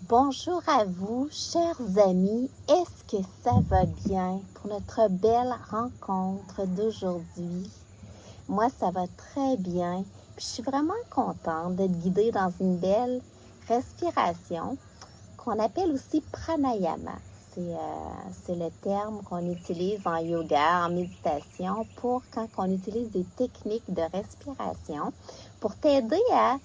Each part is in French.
Bonjour à vous, chers amis. Est-ce que ça va bien pour notre belle rencontre d'aujourd'hui? Moi, ça va très bien. Puis, je suis vraiment contente d'être guidée dans une belle respiration qu'on appelle aussi pranayama. C'est le terme qu'on utilise en yoga, en méditation, pour quand on utilise des techniques de respiration pour t'aider à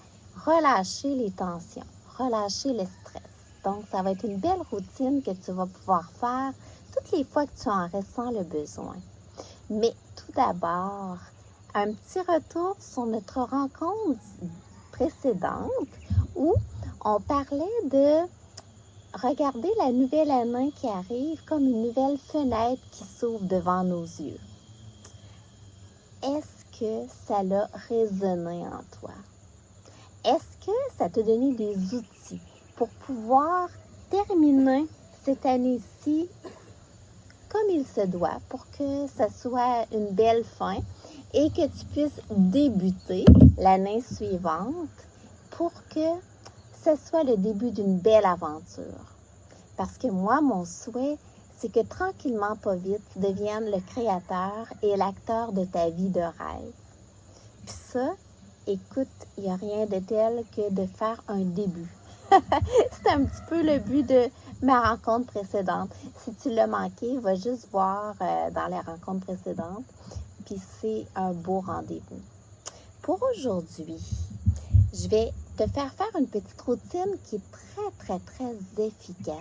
relâcher les tensions, relâcher le stress. Donc, ça va être une belle routine que tu vas pouvoir faire toutes les fois que tu en ressens le besoin. Mais tout d'abord, un petit retour sur notre rencontre précédente où on parlait de regarder la nouvelle année qui arrive comme une nouvelle fenêtre qui s'ouvre devant nos yeux. Est-ce que ça l'a résonné en toi? Est-ce que ça t'a donné des outils pour pouvoir terminer cette année-ci comme il se doit, pour que ça soit une belle fin et que tu puisses débuter l'année suivante pour que ce soit le début d'une belle aventure? Parce que moi, mon souhait, c'est que tranquillement, pas vite, tu deviennes le créateur et l'acteur de ta vie de rêve. Puis ça, écoute, il n'y a rien de tel que de faire un début. C'est un petit peu le but de ma rencontre précédente. Si tu l'as manqué, va juste voir dans les rencontres précédentes. Puis c'est un beau rendez-vous. Pour aujourd'hui, je vais te faire une petite routine qui est très, très, très efficace.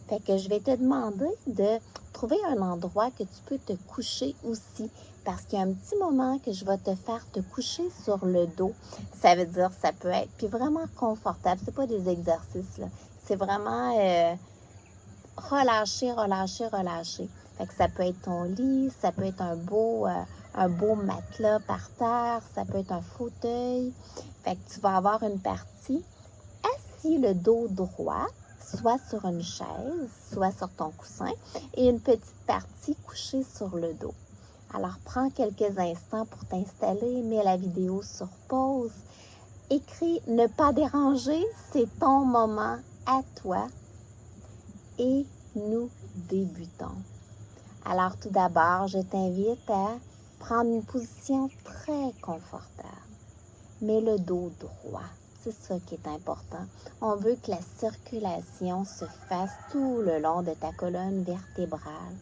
Fait que je vais te demander de trouver un endroit que tu peux te coucher aussi. Parce qu'il y a un petit moment que je vais te faire te coucher sur le dos. Ça veut dire ça peut être puis vraiment confortable. C'est pas des exercices, là. C'est vraiment relâcher, relâcher, relâcher. Fait que ça peut être ton lit, ça peut être un beau matelas par terre, ça peut être un fauteuil. Fait que tu vas avoir une partie assis le dos droit, soit sur une chaise, soit sur ton coussin, et une petite partie couchée sur le dos. Alors, prends quelques instants pour t'installer, mets la vidéo sur pause, écris « Ne pas déranger », c'est ton moment à toi et nous débutons. Alors, tout d'abord, je t'invite à prendre une position très confortable. Mets le dos droit. C'est ça qui est important. On veut que la circulation se fasse tout le long de ta colonne vertébrale.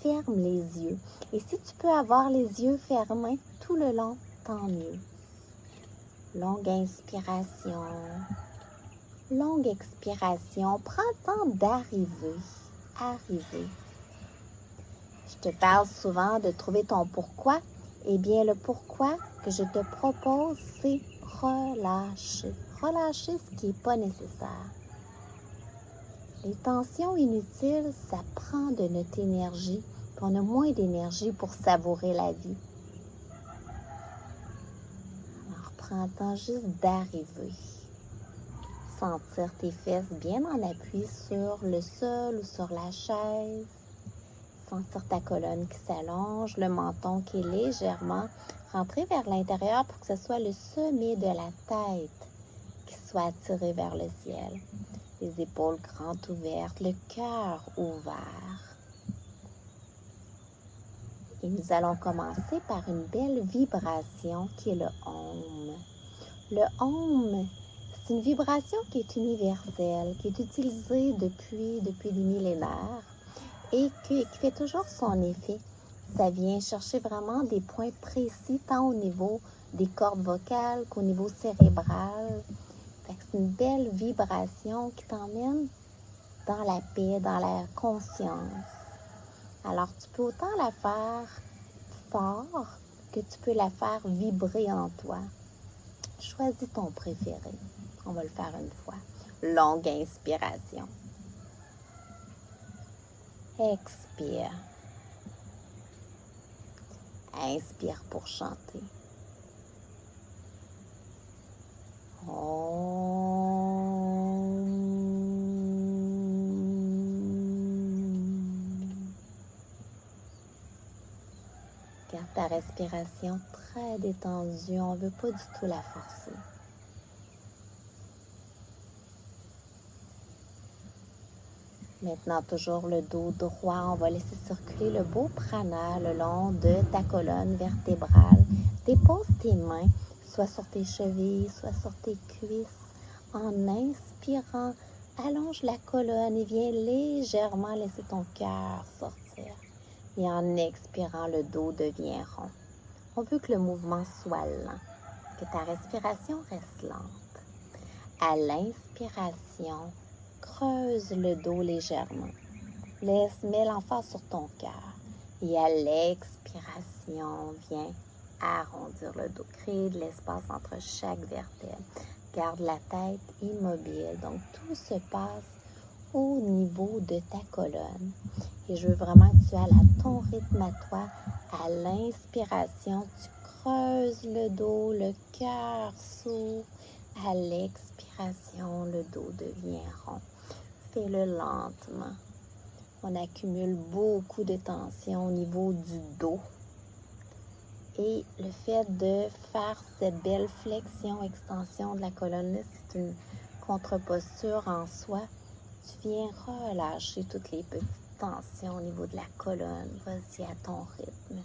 Ferme les yeux. Et si tu peux avoir les yeux fermés tout le long, tant mieux. Longue inspiration. Longue expiration. Prends le temps d'arriver. Arriver. Je te parle souvent de trouver ton pourquoi. Eh bien, le pourquoi que je te propose, c'est relâcher. Relâcher ce qui n'est pas nécessaire. Les tensions inutiles, ça prend de notre énergie. Puis on a moins d'énergie pour savourer la vie. Alors, prends le temps juste d'arriver. Sentir tes fesses bien en appui sur le sol ou sur la chaise. Sentir ta colonne qui s'allonge, le menton qui est légèrement rentré vers l'intérieur pour que ce soit le sommet de la tête qui soit attiré vers le ciel. Les épaules grandes ouvertes, le cœur ouvert. Et nous allons commencer par une belle vibration qui est le Om. Le Om, c'est une vibration qui est universelle, qui est utilisée depuis des millénaires et qui fait toujours son effet. Ça vient chercher vraiment des points précis, tant au niveau des cordes vocales qu'au niveau cérébral. C'est une belle vibration qui t'emmène dans la paix, dans la conscience. Alors, tu peux autant la faire fort que tu peux la faire vibrer en toi. Choisis ton préféré. On va le faire une fois. Longue inspiration. Expire. Inspire pour chanter. Garde ta respiration très détendue. On ne veut pas du tout la forcer. Maintenant, toujours le dos droit. On va laisser circuler le beau prana le long de ta colonne vertébrale. Dépose tes mains, soit sur tes chevilles, soit sur tes cuisses. En inspirant, allonge la colonne et viens légèrement laisser ton cœur sortir. Et en expirant, le dos devient rond. On veut que le mouvement soit lent, que ta respiration reste lente. À l'inspiration, creuse le dos légèrement. Mets l'emphase sur ton cœur. Et à l'expiration, viens arrondir le dos. Crée de l'espace entre chaque vertèbre. Garde la tête immobile. Donc, tout se passe au niveau de ta colonne. Et je veux vraiment que tu ailles à ton rythme à toi. À l'inspiration, tu creuses le dos, le cœur s'ouvre. À l'expiration, le dos devient rond. Fais-le lentement. On accumule beaucoup de tension au niveau du dos. Et le fait de faire cette belle flexion, extension de la colonne, c'est une contre-posture en soi. Tu viens relâcher toutes les petites tensions au niveau de la colonne. Vas-y à ton rythme.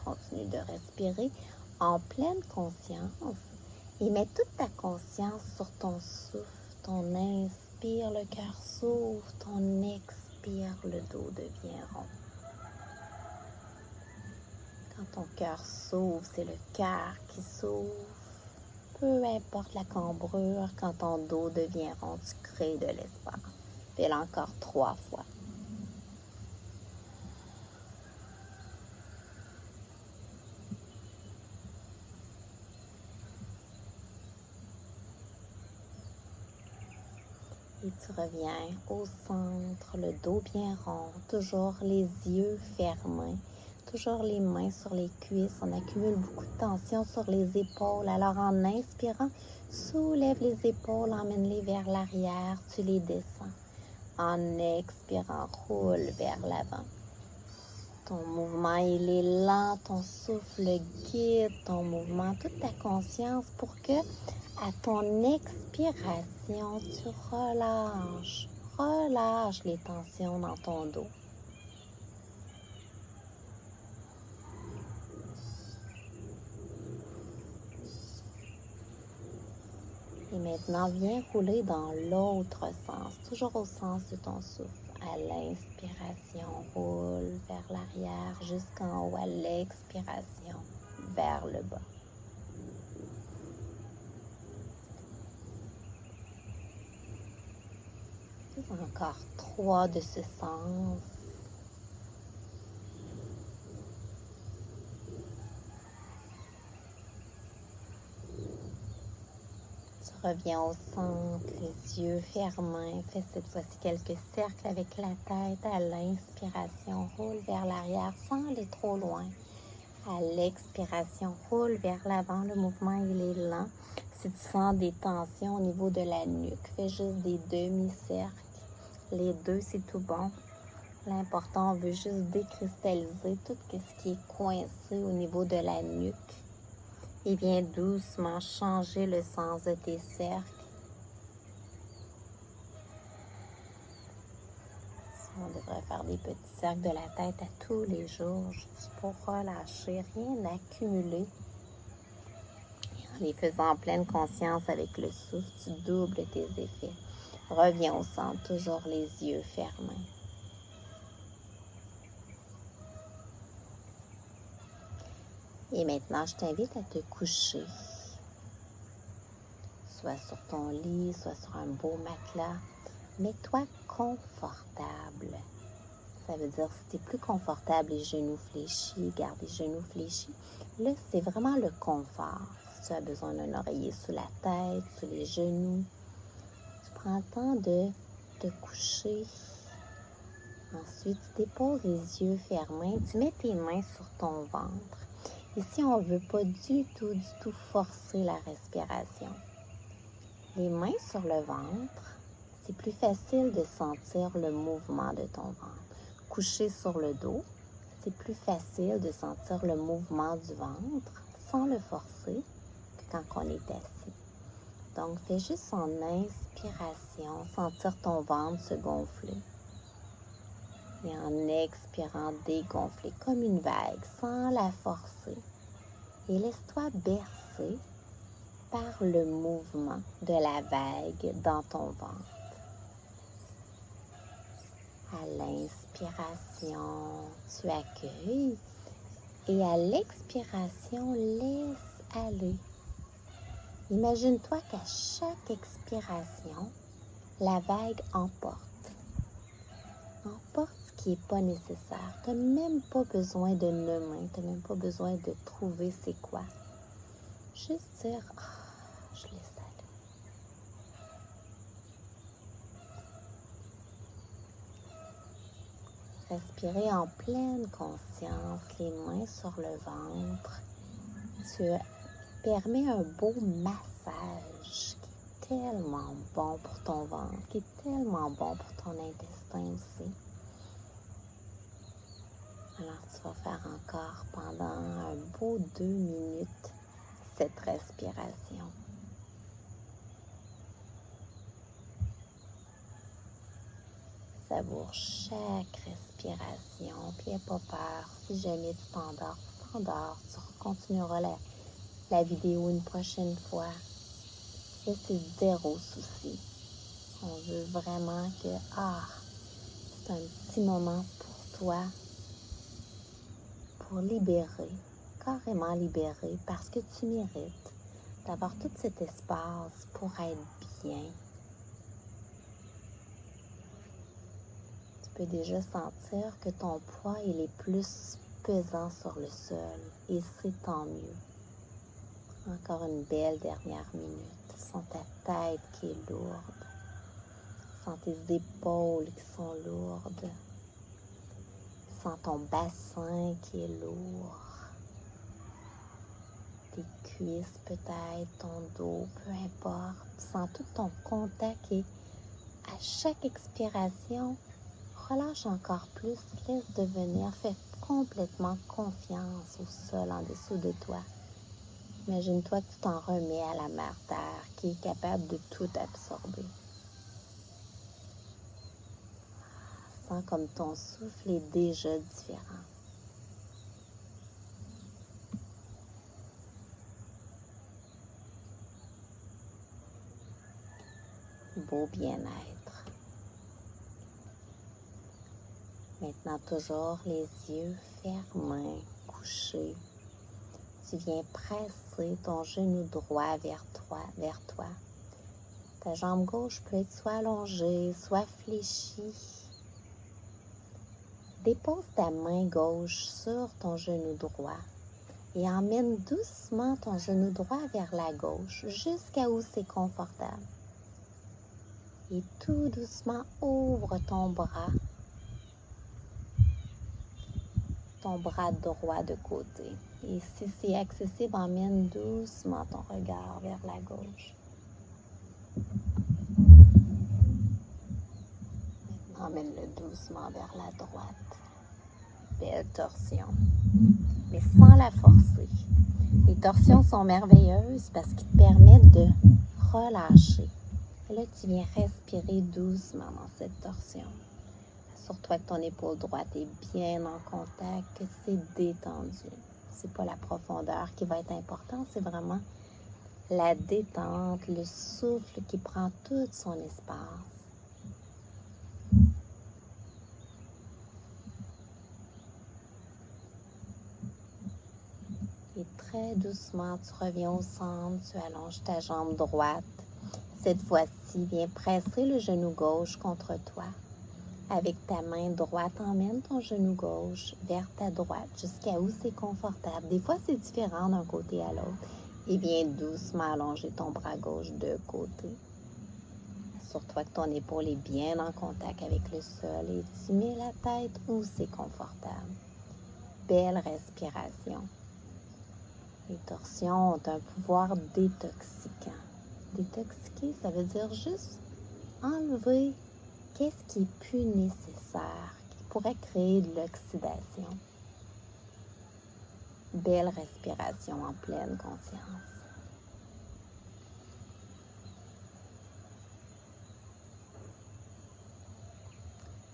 Continue de respirer en pleine conscience et mets toute ta conscience sur ton souffle. Ton inspire, le cœur s'ouvre. Ton expire, le dos devient rond. Quand ton cœur s'ouvre, c'est le cœur qui s'ouvre. Peu importe la cambrure, quand ton dos devient rond, tu crées de l'espace. Fais-le encore 3 fois. Et tu reviens au centre, le dos bien rond, toujours les yeux fermés, toujours les mains sur les cuisses. On accumule beaucoup de tension sur les épaules. Alors en inspirant, soulève les épaules, emmène-les vers l'arrière, tu les descends. En expirant, roule vers l'avant. Ton mouvement, il est lent, ton souffle guide ton mouvement, toute ta conscience pour que, à ton expiration, tu relâches les tensions dans ton dos. Et maintenant, viens rouler dans l'autre sens, toujours au sens de ton souffle. À l'inspiration, roule vers l'arrière jusqu'en haut. À l'expiration, vers le bas. Encore 3 de ce sens. Tu reviens au centre, les yeux fermés. Fais cette fois-ci quelques cercles avec la tête. À l'inspiration, roule vers l'arrière sans aller trop loin. À l'expiration, roule vers l'avant. Le mouvement, il est lent. Si tu sens des tensions au niveau de la nuque, fais juste des demi-cercles. Les deux, c'est tout bon. L'important, on veut juste décristalliser tout ce qui est coincé au niveau de la nuque. Et viens doucement changer le sens de tes cercles. On devrait faire des petits cercles de la tête à tous les jours, juste pour relâcher, rien accumuler. Et en les faisant en pleine conscience avec le souffle, tu doubles tes effets. Reviens au centre, toujours les yeux fermés. Et maintenant, je t'invite à te coucher. Soit sur ton lit, soit sur un beau matelas. Mets-toi confortable. Ça veut dire si tu es plus confortable, les genoux fléchis, garde les genoux fléchis. Là, c'est vraiment le confort. Si tu as besoin d'un oreiller sous la tête, sous les genoux, tu prends le temps de te coucher. Ensuite, tu déposes les yeux fermés. Tu mets tes mains sur ton ventre. Ici, on ne veut pas du tout forcer la respiration. Les mains sur le ventre, c'est plus facile de sentir le mouvement de ton ventre. Couché sur le dos, c'est plus facile de sentir le mouvement du ventre sans le forcer que quand on est assis. Donc, fais juste en inspiration, sentir ton ventre se gonfler. Et en expirant, dégonfler comme une vague, sans la forcer. Et laisse-toi bercer par le mouvement de la vague dans ton ventre. À l'inspiration, tu accueilles. Et à l'expiration, laisse aller. Imagine-toi qu'à chaque expiration, la vague emporte ce qui n'est pas nécessaire. Tu n'as même pas besoin de nommer, tu n'as même pas besoin de trouver c'est quoi. Juste dire, je laisse aller. Respirer en pleine conscience, les mains sur le ventre. Tu permets un beau massage qui est tellement bon pour ton ventre, qui est tellement bon pour ton intestin aussi. Alors, tu vas faire encore pendant un beau 2 minutes cette respiration. Savoure chaque respiration, puis n'aie pas peur. Si jamais tu t'endors, tu continueras la vidéo une prochaine fois. Et c'est zéro souci. On veut vraiment que, c'est un petit moment pour toi, pour libérer, carrément libérer, parce que tu mérites d'avoir tout cet espace pour être bien. Tu peux déjà sentir que ton poids, il est plus pesant sur le sol, et c'est tant mieux. Encore une belle dernière minute. Sens ta tête qui est lourde. Sens tes épaules qui sont lourdes. Sens ton bassin qui est lourd. Tes cuisses peut-être, ton dos, peu importe. Sens tout ton contact et à chaque expiration, relâche encore plus. Laisse devenir. Fais complètement confiance au sol en dessous de toi. Imagine-toi que tu t'en remets à la mère Terre qui est capable de tout absorber. Sens comme ton souffle est déjà différent. Beau bien-être. Maintenant, toujours les yeux fermés, couchés. Tu viens presser ton genou droit vers toi. Ta jambe gauche peut être soit allongée, soit fléchie. Dépose ta main gauche sur ton genou droit et emmène doucement ton genou droit vers la gauche jusqu'à où c'est confortable. Et tout doucement, ouvre ton bras droit de côté. Et si c'est accessible, emmène doucement ton regard vers la gauche. Maintenant, emmène-le doucement vers la droite. Belle torsion, mais sans la forcer. Les torsions sont merveilleuses parce qu'ils te permettent de relâcher. Et là, tu viens respirer doucement dans cette torsion. Assure-toi que ton épaule droite est bien en contact, que c'est détendu. C'est pas la profondeur qui va être importante, c'est vraiment la détente, le souffle qui prend tout son espace. Et très doucement, tu reviens au centre, tu allonges ta jambe droite. Cette fois-ci, viens presser le genou gauche contre toi. Avec ta main droite, emmène ton genou gauche vers ta droite jusqu'à où c'est confortable. Des fois, c'est différent d'un côté à l'autre. Et viens doucement allonger ton bras gauche de côté. Assure-toi que ton épaule est bien en contact avec le sol et tu mets la tête où c'est confortable. Belle respiration. Les torsions ont un pouvoir détoxiquant. Détoxiquer, ça veut dire juste enlever qu'est-ce qui est plus nécessaire, qui pourrait créer de l'oxydation. Belle respiration en pleine conscience.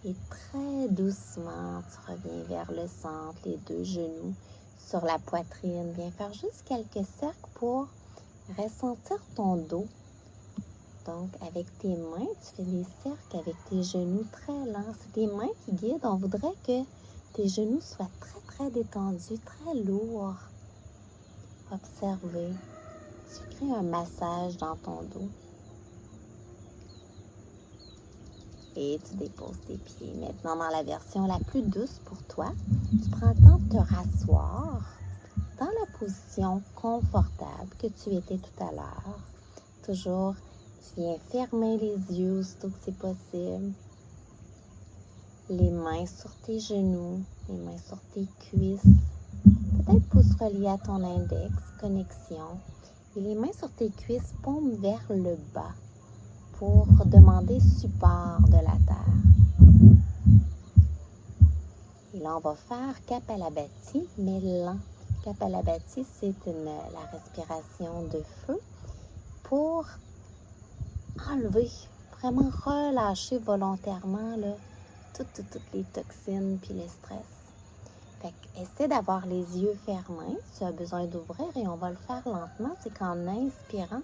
Et très doucement, tu reviens vers le centre, les deux genoux sur la poitrine. Viens faire juste quelques cercles pour ressentir ton dos. Donc, avec tes mains, tu fais des cercles avec tes genoux très lents. C'est tes mains qui guident. On voudrait que tes genoux soient très, très détendus, très lourds. Observez. Tu crées un massage dans ton dos. Et tu déposes tes pieds. Maintenant, dans la version la plus douce pour toi, tu prends le temps de te rasseoir dans la position confortable que tu étais tout à l'heure. Toujours, tu viens fermer les yeux aussitôt que c'est possible. Les mains sur tes genoux, les mains sur tes cuisses. Peut-être pouce relié à ton index, connexion. Et les mains sur tes cuisses, paume vers le bas pour demander support de la terre. Et là, on va faire Kapalabhati, mais lent. Kapalabhati, c'est la respiration de feu pour enlever, vraiment relâcher volontairement là, toutes les toxines puis le stress. Fait que essaie d'avoir les yeux fermés. Tu as besoin d'ouvrir et on va le faire lentement. C'est qu'en inspirant,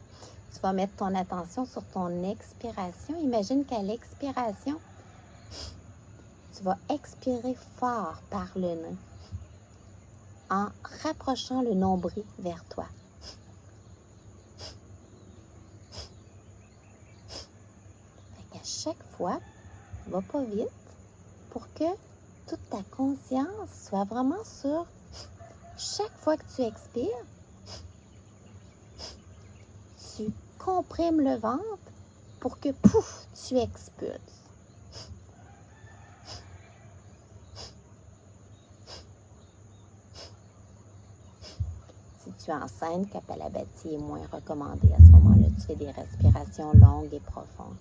tu vas mettre ton attention sur ton expiration. Imagine qu'à l'expiration, tu vas expirer fort par le nez en rapprochant le nombril vers toi. Fait qu'à chaque fois, va pas vite pour que toute ta conscience soit vraiment sur chaque fois que tu expires, tu comprimes le ventre pour que, pouf, tu expulses. Si tu es enceinte, Kapalabhati est moins recommandé à ce moment-là. Tu fais des respirations longues et profondes.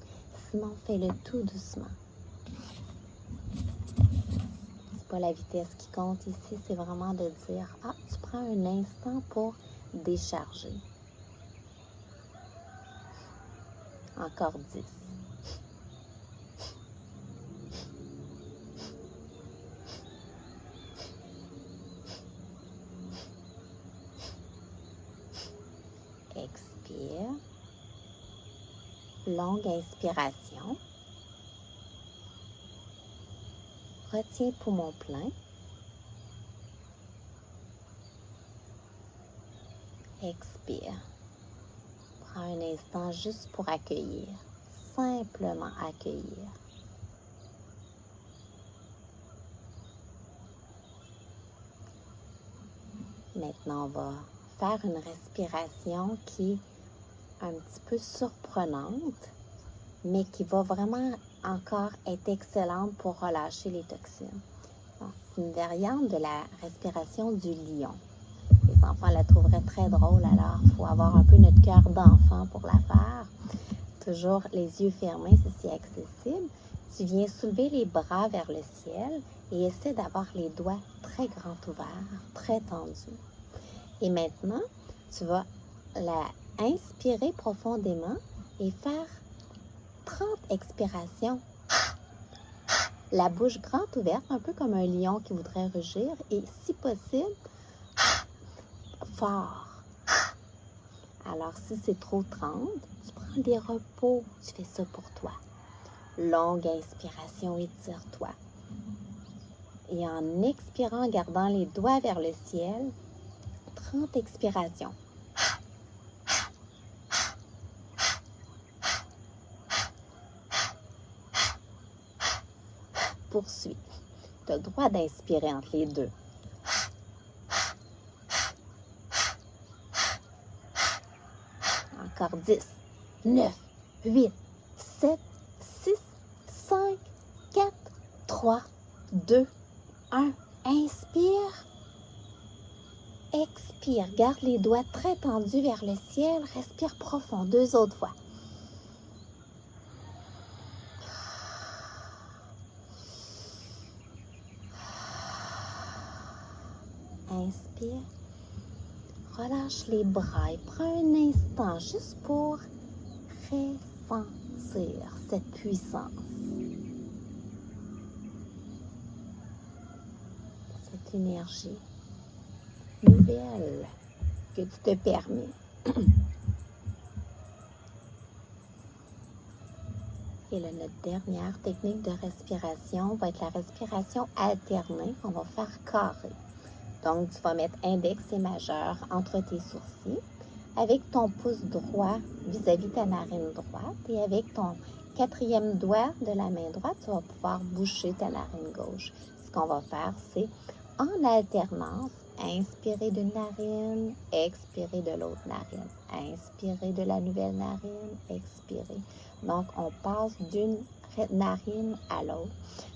Sinon, fais-le tout doucement. C'est pas la vitesse qui compte ici, c'est vraiment de dire, tu prends un instant pour décharger. Encore 10. Expire. Longue inspiration. Retiens poumon plein. Expire. Prends un instant juste pour accueillir. Simplement accueillir. Maintenant, on va faire une respiration qui est un petit peu surprenante, mais qui va vraiment encore être excellente pour relâcher les toxines. C'est une variante de la respiration du lion. Les enfants la trouveraient très drôle, alors il faut avoir un peu notre cœur d'enfant pour la faire. Toujours les yeux fermés, c'est si accessible. Tu viens soulever les bras vers le ciel et essaie d'avoir les doigts très grands ouverts, très tendus. Et maintenant, tu vas inspirer profondément et faire 30 expirations. La bouche grande ouverte, un peu comme un lion qui voudrait rugir, et si possible, fort. Alors, si c'est trop 30, tu prends des repos, tu fais ça pour toi. Longue inspiration, étire-toi. Et en expirant, en gardant les doigts vers le ciel, 30 expirations. Poursuis. Tu as le droit d'inspirer entre les deux. Encore 10, 9, 8, 7, 6, 5, 4, 3, 2, 1. Inspire. Expire. Garde les doigts très tendus vers le ciel. Respire profond. 2 autres fois. Inspire. Relâche les bras et prends un instant juste pour ressentir cette puissance. cette énergie nouvelle que tu te permets. Et là, notre dernière technique de respiration va être la respiration alternée qu'on va faire carré. Donc, tu vas mettre index et majeur entre tes sourcils avec ton pouce droit vis-à-vis ta narine droite et avec ton 4e doigt de la main droite, tu vas pouvoir boucher ta narine gauche. Ce qu'on va faire, c'est en alternance, inspirer d'une narine, expirer de l'autre narine, inspirer de la nouvelle narine, expirer. Donc, on passe d'une narine à l'autre.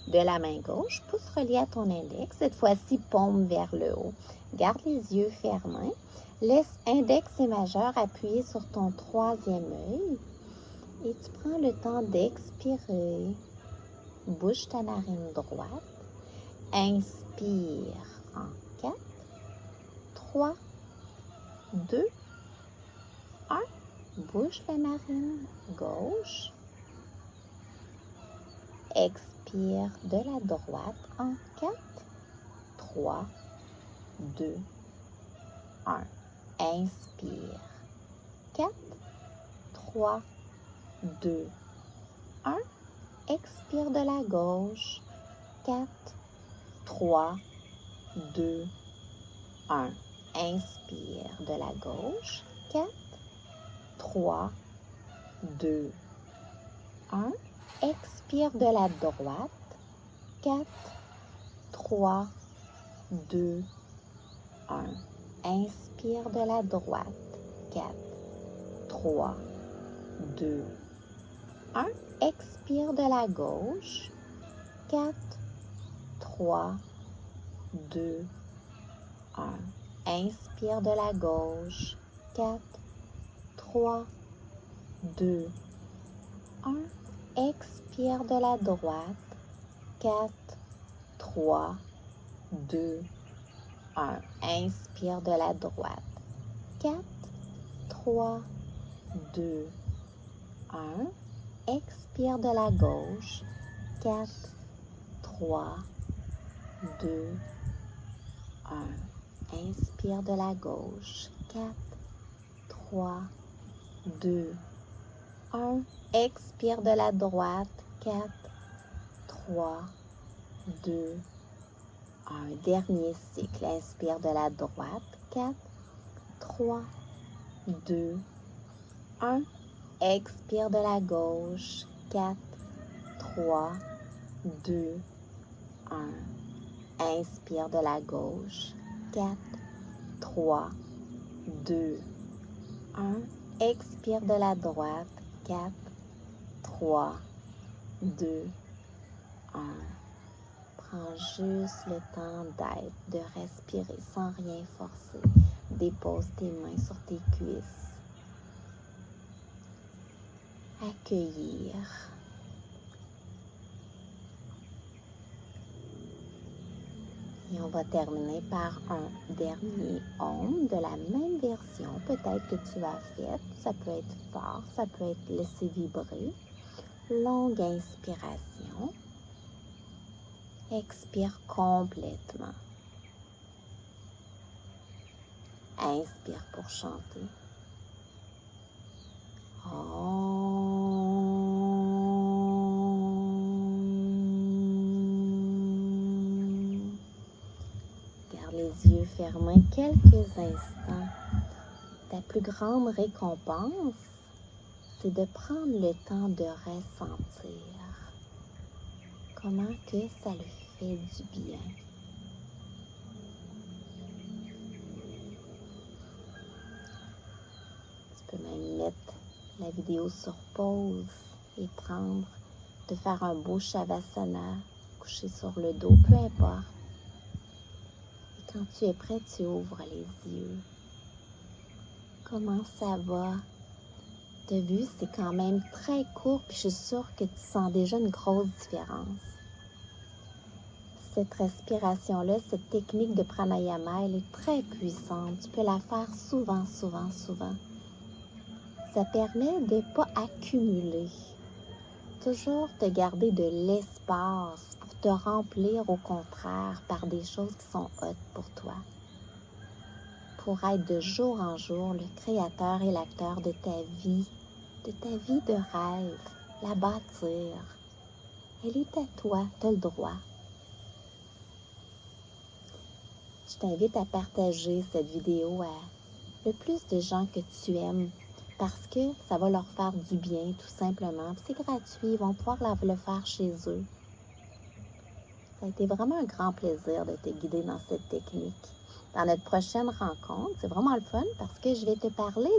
De la main gauche, pouce relié à ton index, cette fois-ci paume vers le haut. Garde les yeux fermés. Laisse index et majeur appuyer sur ton 3e œil. Et tu prends le temps d'expirer. Bouge ta narine droite. Inspire en 4, 3, 2, 1. Bouge la narine gauche. Expire de la droite en 4, 3, 2, 1. Inspire. 4, 3, 2, 1. Expire de la gauche. 4, 3, 2, 1. Inspire de la gauche. 4, 3, 2, 1. Expire de la droite. 4, 3, 2, 1. Inspire de la droite. 4, 3, 2, 1. Expire de la gauche. 4, 3, 2, 1. Inspire de la gauche. 4, 3, 2, 1. Expire de la droite. 4, 3, 2, 1. Inspire de la droite. 4, 3, 2, 1. Expire de la gauche. 4, 3, 2, 1. Inspire de la gauche. 4, 3, 2, 1. Expire de la droite. 4, 3, 2, 1. Dernier cycle. Inspire de la droite. 4, 3, 2, 1. Expire de la gauche. 4, 3, 2, 1. Inspire de la gauche. 4, 3, 2, 1. Expire de la droite. 4, 3, 2, 1. Prends juste le temps d'être, de respirer sans rien forcer. Dépose tes mains sur tes cuisses. Accueillir. Et on va terminer par un dernier Om de la même version, peut-être que tu as fait. Ça peut être fort, ça peut être laissé vibrer. Longue inspiration. Expire complètement. Inspire pour chanter. Garde les yeux fermés quelques instants. Ta plus grande récompense, c'est de prendre le temps de ressentir comment que ça le fait du bien. Tu peux même mettre la vidéo sur pause et de faire un beau Shavasana, coucher sur le dos, peu importe. Et quand tu es prêt, tu ouvres les yeux. Comment ça va? Tu as vu, c'est quand même très court, puis je suis sûre que tu sens déjà une grosse différence. Cette respiration-là, cette technique de pranayama, elle est très puissante. Tu peux la faire souvent, souvent, souvent. Ça permet de ne pas accumuler. Toujours te garder de l'espace pour te remplir au contraire par des choses qui sont hautes pour toi. Pour être de jour en jour le créateur et l'acteur de ta vie de rêve, la bâtir. Elle est à toi, tu as le droit. Je t'invite à partager cette vidéo à le plus de gens que tu aimes parce que ça va leur faire du bien tout simplement. C'est gratuit, ils vont pouvoir le faire chez eux. Ça a été vraiment un grand plaisir de te guider dans cette technique. Dans notre prochaine rencontre, c'est vraiment le fun parce que je vais te parler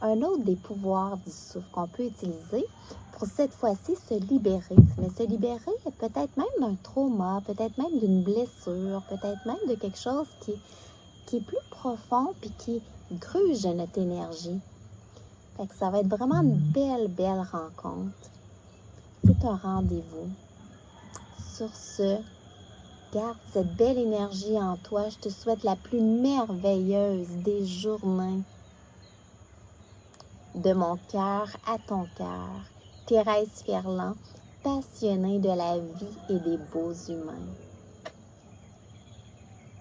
d'un autre des pouvoirs du souffle qu'on peut utiliser pour cette fois-ci se libérer. Mais se libérer peut-être même d'un trauma, peut-être même d'une blessure, peut-être même de quelque chose qui est plus profond puis qui gruge notre énergie. Fait que ça va être vraiment une belle rencontre. C'est un rendez-vous. Sur ce, garde cette belle énergie en toi. Je te souhaite la plus merveilleuse des journées. De mon cœur à ton cœur, Thérèse Ferland, passionnée de la vie et des beaux humains.